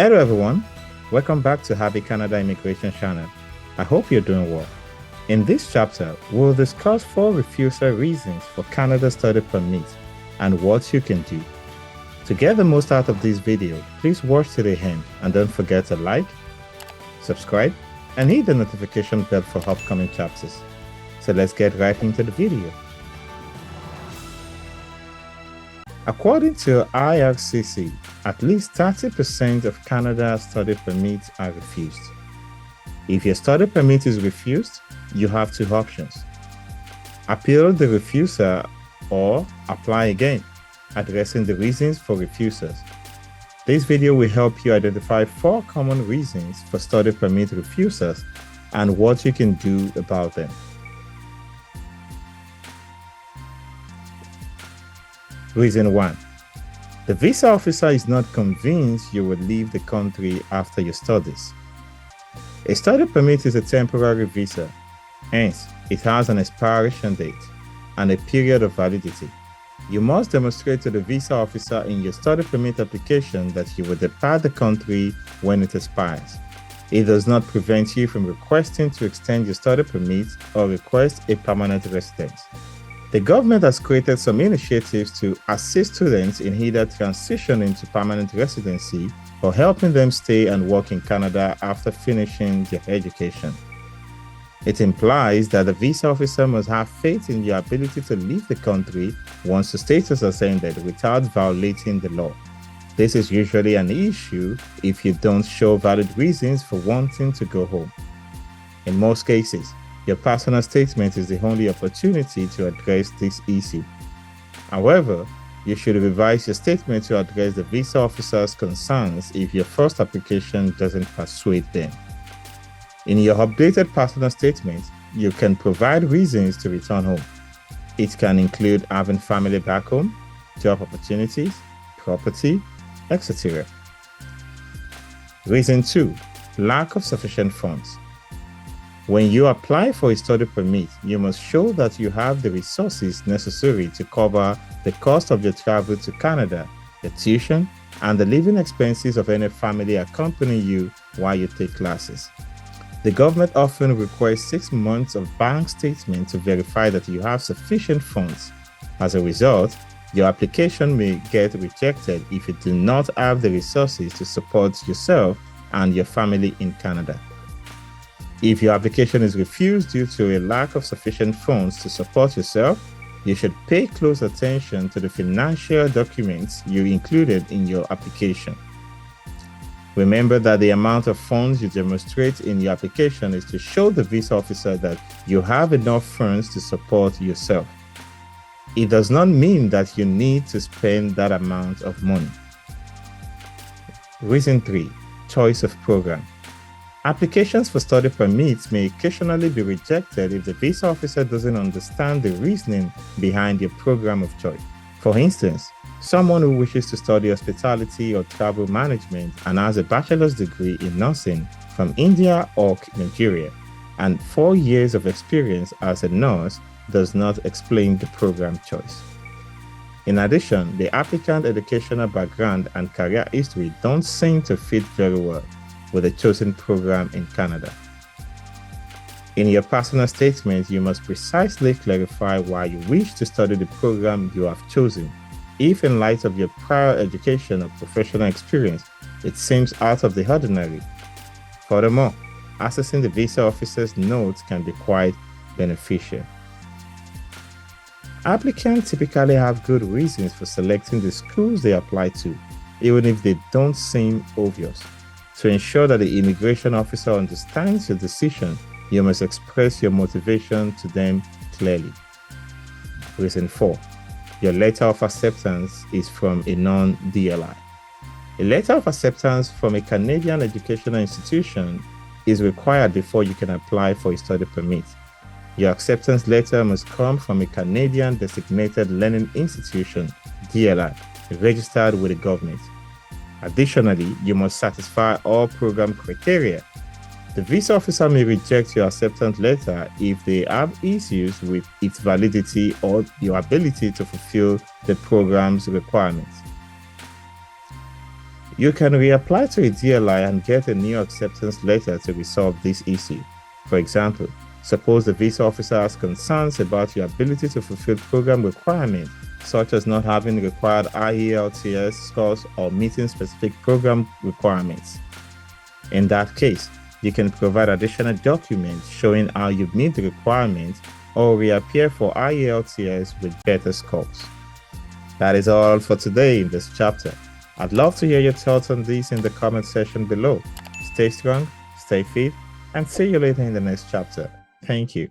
Hello everyone, welcome back to Happy Canada Immigration Channel. I hope you're doing well. In this chapter, we'll discuss 4 refusal reasons for Canada study permit and what you can do. To get the most out of this video, please watch to the end and don't forget to like, subscribe, and hit the notification bell for upcoming chapters. So let's get right into the video. According to IRCC, at least 30% of Canada's study permits are refused. If your study permit is refused, you have 2 options. Appeal the refusal or apply again, addressing the reasons for refusals. This video will help you identify 4 common reasons for study permit refusals and what you can do about them. Reason 1. The visa officer is not convinced you will leave the country after your studies. A study permit is a temporary visa, hence it has an expiration date and a period of validity. You must demonstrate to the visa officer in your study permit application that you will depart the country when it expires. It does not prevent you from requesting to extend your study permit or request a permanent residence. The government has created some initiatives to assist students in either transitioning to permanent residency or helping them stay and work in Canada after finishing their education. It implies that the visa officer must have faith in your ability to leave the country once the status is ended without violating the law. This is usually an issue if you don't show valid reasons for wanting to go home. In most cases, your personal statement is the only opportunity to address this issue. However, you should revise your statement to address the visa officer's concerns if your first application doesn't persuade them. In your updated personal statement, you can provide reasons to return home. It can include having family back home, job opportunities, property, etc. Reason 2. Lack of sufficient funds. When you apply for a study permit, you must show that you have the resources necessary to cover the cost of your travel to Canada, the tuition, and the living expenses of any family accompanying you while you take classes. The government often requires 6 months of bank statement to verify that you have sufficient funds. As a result, your application may get rejected if you do not have the resources to support yourself and your family in Canada. If your application is refused due to a lack of sufficient funds to support yourself, you should pay close attention to the financial documents you included in your application. Remember that the amount of funds you demonstrate in your application is to show the visa officer that you have enough funds to support yourself. It does not mean that you need to spend that amount of money. Reason 3. Choice of program. Applications for study permits may occasionally be rejected if the visa officer doesn't understand the reasoning behind your program of choice. For instance, someone who wishes to study hospitality or travel management and has a bachelor's degree in nursing from India or Nigeria and 4 years of experience as a nurse does not explain the program choice. In addition, the applicant's educational background and career history don't seem to fit very well with the chosen program in Canada. In your personal statement, you must precisely clarify why you wish to study the program you have chosen. If in light of your prior education or professional experience, it seems out of the ordinary. Furthermore, accessing the visa officer's notes can be quite beneficial. Applicants typically have good reasons for selecting the schools they apply to, even if they don't seem obvious. To ensure that the immigration officer understands your decision, you must express your motivation to them clearly. Reason 4. Your letter of acceptance is from a non-DLI. A letter of acceptance from a Canadian educational institution is required before you can apply for a study permit. Your acceptance letter must come from a Canadian designated learning institution, DLI, registered with the government. Additionally, you must satisfy all program criteria. The visa officer may reject your acceptance letter if they have issues with its validity or your ability to fulfill the program's requirements. You can reapply to a DLI and get a new acceptance letter to resolve this issue. For example, suppose the visa officer has concerns about your ability to fulfill program requirements, such as not having required IELTS scores or meeting specific program requirements. In that case, you can provide additional documents showing how you meet the requirements or reappear for IELTS with better scores. That is all for today in this chapter. I'd love to hear your thoughts on this in the comment section below. Stay strong, stay fit, and see you later in the next chapter. Thank you.